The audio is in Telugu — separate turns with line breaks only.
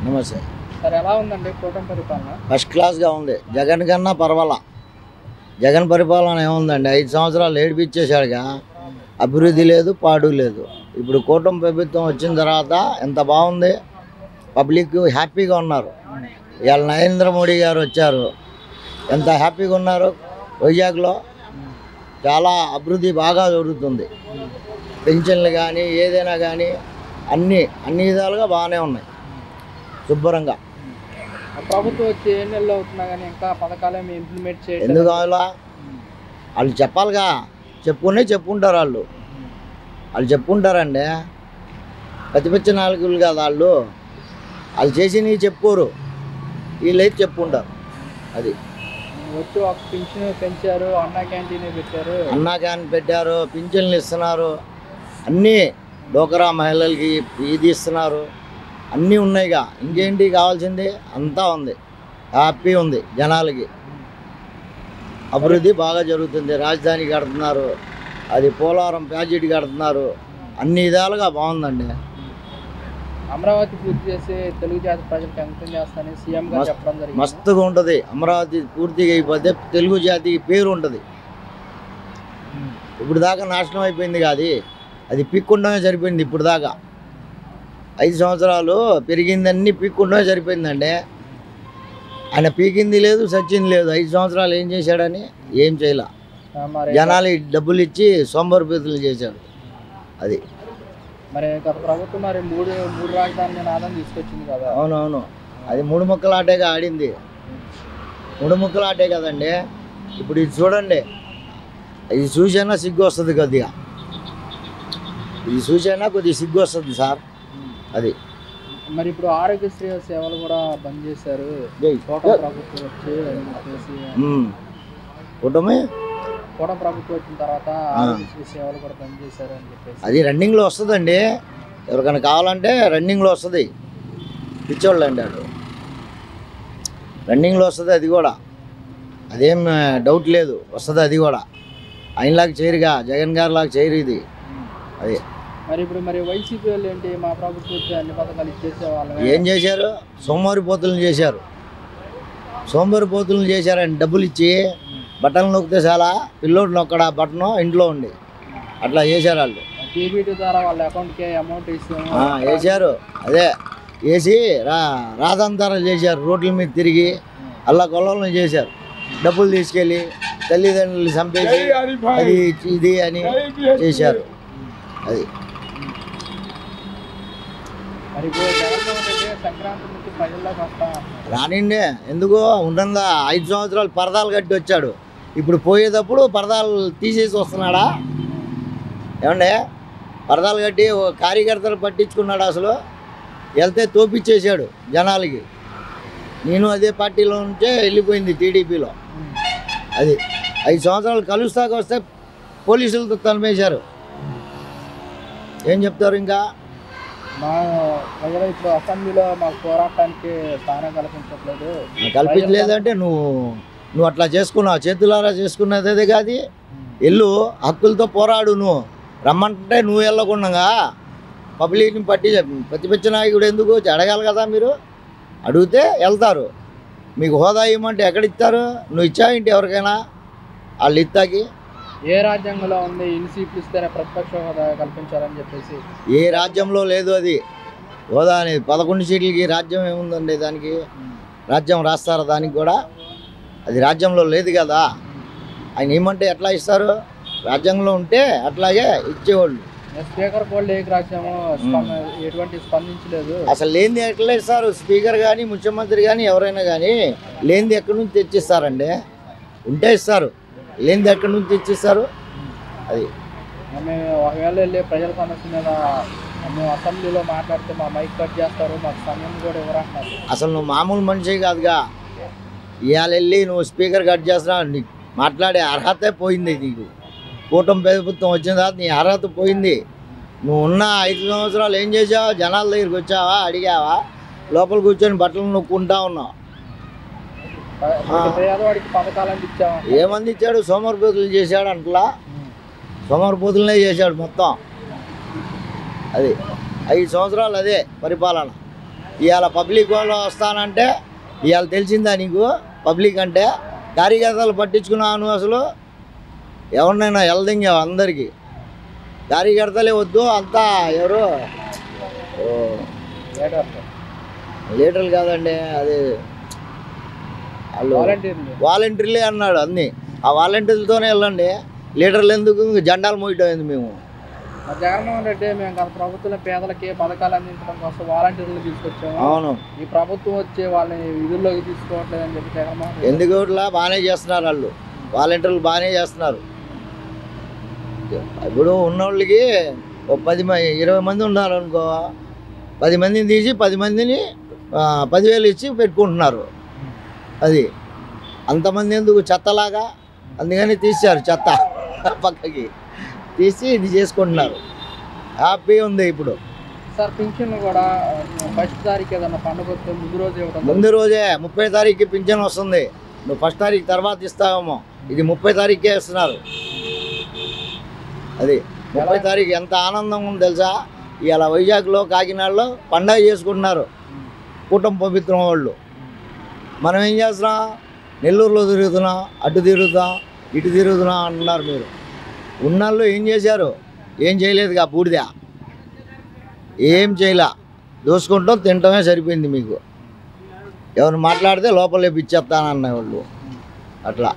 నమస్తే
సార్. ఎలా ఉందండి కూటమి పరిపాలన?
ఫస్ట్ క్లాస్గా ఉంది. జగన్ కన్నా పర్వాలా. జగన్ పరిపాలన ఏముందండి, 5 సంవత్సరాలు ఏడిపించేశాడుగా. అభివృద్ధి లేదు, పాడు లేదు. ఇప్పుడు కూటమి ప్రభుత్వం వచ్చిన తర్వాత ఎంత బాగుంది, పబ్లిక్ హ్యాపీగా ఉన్నారు. ఇవాళ నరేంద్ర మోడీ గారు వచ్చారు, ఎంత హ్యాపీగా ఉన్నారు. వైజాగ్లో చాలా అభివృద్ధి బాగా జరుగుతుంది. పెన్షన్లు కానీ ఏదైనా కానీ అన్ని విధాలుగా బాగానే ఉన్నాయి, శుభ్రంగా.
ప్రభుత్వం వచ్చి 7 నెలలు అవుతున్నా కానీ ఇంకా పథకాలేమి ఇంప్లిమెంట్ చేయడం
ఎందుకు కావాలా? వాళ్ళు చెప్పాలిగా, చెప్పుకుంటారు. వాళ్ళు చెప్పుకుంటారండి. ప్రతిపక్ష నాయకులు కాదు వాళ్ళు చేసినవి చెప్పుకోరు, వీళ్ళైతే చెప్పుకుంటారు. అది
వచ్చి ఒక పింఛన్ పెంచారు, అన్నా క్యాంటీన్
పెట్టారు, పింఛన్లు ఇస్తున్నారు, అన్నీ డోకరా మహిళలకి ఇది ఇస్తున్నారు, అన్నీ ఉన్నాయిగా. ఇంకేంటి కావాల్సింది? అంతా ఉంది, హ్యాపీ ఉంది జనాలకి. అభివృద్ధి బాగా జరుగుతుంది. రాజధాని కడుతున్నారు, అది పోలవరం ప్రాజెక్టు కడుతున్నారు, అన్ని విధాలుగా బాగుందండి.
అమరావతి పూర్తి చేసి తెలుగు జాతి ప్రజలకు అంకితం చేస్తానని సీఎం గారు చెప్పడం జరిగింది.
మస్తుగా ఉంటుంది. అమరావతి పూర్తిగా అయిపోతే తెలుగు జాతికి పేరు ఉంటుంది. ఇప్పుడు దాకా నాశనం అయిపోయింది కాదు, అది పీక్కుండమే సరిపోయింది. ఇప్పుడు దాకా 5 సంవత్సరాలు పెరిగిందన్నీ పీక్కుండమే సరిపోయిందండి. ఆయన పీకింది లేదు, సచ్చింది లేదు. 5 సంవత్సరాలు ఏం చేశాడని ఏం చేయలే. జనాలు డబ్బులు ఇచ్చి సోంబరిపేతులు చేశాడు. అది
మరి గత ప్రభుత్వం మరి మూడు రాజధానుల నినాదం తీసుకొచ్చింది కదా.
అవునవును, అది 3 ముక్కల ఆటేగా ఆడింది. 3 ముక్కల ఆటే కదండి. ఇప్పుడు ఇది చూడండి, ఇది చూసైనా సిగ్గు వస్తుంది కొద్దిగా. ఇది చూసైనా కొద్దిగా సిగ్గు వస్తుంది సార్. అది
మరి ఇప్పుడు ఆరోగ్యశ్రీ సేవలు కూడా బంద్ చేశారు. ప్రభుత్వం వచ్చి కూటమి ప్రభుత్వం వచ్చిన తర్వాత ఆరోగ్యశ్రీ సేవలు కూడా బంద్ చేశారు అని చెప్పేసి
అది రన్నింగ్లో వస్తుందండి. ఎవరికైనా కావాలంటే రన్నింగ్లో వస్తుంది. పిచ్చోళ్ళు అండి అటు రన్నింగ్లో వస్తుంది. అది కూడా అదేం డౌట్ లేదు, వస్తుంది. అది కూడా ఆయనలాగా చేయరుగా, జగన్ గారి లాగా చేయరు ఇది. అది
మరి వైసీపీ వాళ్ళు ఏంటి, మా ప్రభుత్వం వచ్చి అన్ని పథకాలు ఇచ్చేసేవాళ్ళు
ఏం చేశారు? సోమవారిపోతులను చేశారని డబ్బులు ఇచ్చి బట్టలు నొక్కితే చాలా, పిల్లోడు నొక్కడా బట్టను ఇంట్లో ఉండి అట్లా చేశారు వాళ్ళు.
టీబీటీ ద్వారా వాళ్ళ అకౌంట్కి అమౌంట్
వేశారు. అదే వేసి రాదంతారాలు చేశారు. రోడ్ల మీద తిరిగి అల్లా కొల్లను చేశారు. డబ్బులు తీసుకెళ్ళి తల్లిదండ్రులు చంపేసి అది ఇది అని చేశారు. అది రానిండే ఎందుకో ఉండందా. 5 సంవత్సరాలు పరదాలు కట్టి వచ్చాడు. ఇప్పుడు పోయేటప్పుడు పరదాలు తీసేసి వస్తున్నాడా? ఏమండే, పరదాలు కట్టి కార్యకర్తలు పట్టించుకున్నాడు. అసలు వెళ్తే తోపిచ్చేసాడు జనాలకి. నేను అదే పార్టీలో ఉంటే వెళ్ళిపోయింది టీడీపీలో. అది 5 సంవత్సరాలు కలుస్తాక వస్తే పోలీసులతో తలమేశారు. ఏం చెప్తారు? ఇంకా
మా ప్రజలు ఇప్పుడు అసెంబ్లీలో మాకు పోరాటానికి స్థానం
కల్పించలేదంటే నువ్వు అట్లా చేసుకున్నావు, చేతులారా చేసుకున్నదే కాదు. ఎల్లు హక్కులతో పోరాడు. నువ్వు రమ్మంటే నువ్వు వెళ్ళకుండా పబ్లిక్ని ప్రతిపక్ష నాయకుడు ఎందుకు అడగాలి కదా. మీరు అడిగితే వెళ్తారు. మీకు హోదా ఇవ్వమంటే ఎక్కడిస్తారు? నువ్వు ఇచ్చావేంటి ఎవరికైనా? వాళ్ళు ఇస్తాకి
ఏ రాజ్యాంగంలో ఉంది ఇన్ని సీట్లు ఇస్తేనే ప్రతిపక్ష హోదా కల్పించాలని చెప్పేసి? ఏ
రాజ్యంలో లేదు అది హోదా అనేది. 11 సీట్లకి రాజ్యం ఏముందండి? దానికి రాజ్యం రాస్తారా? దానికి కూడా అది రాజ్యంలో లేదు కదా. ఆయన ఏమంటే ఎట్లా ఇస్తారు? రాజ్యాంగంలో ఉంటే అట్లాగే ఇచ్చేవాళ్ళు.
స్పీకర్ కూడా రాజ్యము ఎటువంటి స్పందించలేదు.
అసలు లేనిది ఎట్లా ఇస్తారు? స్పీకర్ కానీ ముఖ్యమంత్రి కానీ ఎవరైనా కానీ లేనిది ఎక్కడి నుంచి తెచ్చిస్తారండి? ఉంటే ఇస్తారు, లేనిది ఎక్కడి నుంచి తెచ్చిస్తారు? అది
ఒకవేళ వెళ్ళి ప్రజల సమస్య మీద మేము అసెంబ్లీలో మాట్లాడితే మా మైక్ కట్ చేస్తారు, మాకు సమయం కూడా ఎవరంటున్నారు.
అసలు నువ్వు మామూలు మనిషి కాదుగా. ఇవాళ వెళ్ళి నువ్వు స్పీకర్ కట్ చేస్తున్నావు, నీకు మాట్లాడే అర్హతే పోయింది. నీకు కూటమి ప్రభుత్వం వచ్చిన తర్వాత నీ అర్హత పోయింది. నువ్వు ఉన్న 5 సంవత్సరాలు ఏం చేసావు? జనాల దగ్గరికి వచ్చావా? అడిగావా? లోపల కూర్చొని బట్టలు నొక్కుంటా ఉన్నావు. ఏమంది ఇచ్చాడు? సోమరిపోతులు చేశాడు అంటలా. సోమరిపోతులనే చేశాడు మొత్తం. అది 5 సంవత్సరాలు అదే పరిపాలన. ఇవాళ పబ్లిక్ వాళ్ళు వస్తానంటే ఇవాళ తెలిసిందా నీకు? పబ్లిక్ అంటే కార్యకర్తలు పట్టించుకున్నావు నువ్వు? అసలు ఎవరినైనా ఎల్దింగావు అందరికీ. కార్యకర్తలే వద్దు, అంతా ఎవరు లీడర్లు కాదండి, అది వాళ్ళు వాలంటీర్లే అన్నాడు అన్నీ. ఆ వాలంటీర్లతోనే వెళ్ళండి, లీడర్లు ఎందుకు? జెండాలు మోయటం మేము.
జగన్మోహన్ రెడ్డి మేము గత ప్రభుత్వం పేదలకి పథకాలు అందించడం కోసం వాలంటీర్లు తీసుకొచ్చాము.
అవును,
ఈ ప్రభుత్వం వచ్చి వాళ్ళని విధుల్లోకి తీసుకోవట్లేదు అని చెప్పి జగన్మోహన్ రెడ్డి
ఎందుకు ఇట్లా బాగానే చేస్తున్నారు వాళ్ళు, వాలంటీర్లు బాగానే చేస్తున్నారు. ఇప్పుడు ఉన్నోళ్ళకి ఒక 20 మంది ఉన్నారు అనుకో, 10 మందిని తీసి 10 మందిని 10,000 ఇచ్చి పెట్టుకుంటున్నారు. అది అంతమంది ఎందుకు చెత్తలాగా, అందుకని తీశారు చెత్త పక్కకి తీసి ఇది చేసుకుంటున్నారు. హ్యాపీ ఉంది ఇప్పుడు.
సార్ పింఛన్ కూడా ఫస్ట్ తారీఖు ఏదన్నా పండుగ వస్తే ముందు రోజు ఇవ్వడం,
ముందు రోజే 30 తారీఖుకి పింఛన్ వస్తుంది. నువ్వు ఫస్ట్ తారీఖు తర్వాత ఇస్తావేమో, ఇది 30 తారీఖుకే ఇస్తున్నారు. అది 30 తారీఖు ఎంత ఆనందంగా ఉంది తెలుసా? ఇవాళ వైజాగ్లో కాకినాడలో పండగ చేసుకుంటున్నారు కూటమి పవిత్రం వాళ్ళు. మనం ఏం చేస్తున్నాం? నెల్లూరులో తిరుగుతున్నాం, అటు తిరుగుతాం, ఇటు తిరుగుతున్నాం అంటున్నారు. మీరు ఉన్నాళ్ళు ఏం చేశారు? ఏం చేయలేదుగా, బూడిద ఏం చేయలే, దోసుకుంటాం తినటమే సరిపోయింది మీకు. ఎవరు మాట్లాడితే లోపలే పిచ్చేస్తానన్న వాళ్ళు అట్లా.